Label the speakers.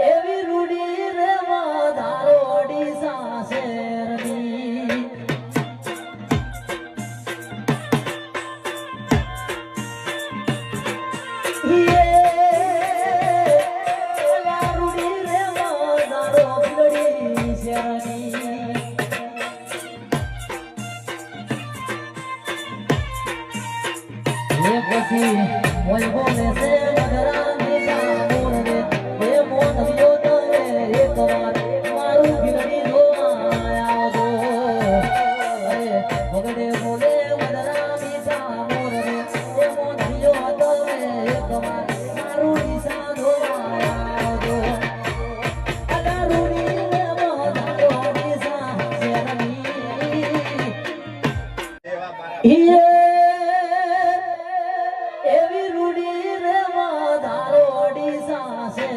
Speaker 1: એવી રૂડી રે માધારો ઓડિશા શેરની રૂડી રે માધારો બિગડી શેરની પછી મોય બોલે છે મધરા મીઠા મોરને એ મોન વિયો તમે એક વાર મારું બિગડી જોવા આવજો અરે ભગડે બોલે મધરા મીઠા મોરને એ મોન વિયો તમે એક વાર મારું દિશા જોવા આવજો અલા રૂડી રે મધરો દિશા શેરની એવી રૂડી રે માધારો ઓડિશા છે।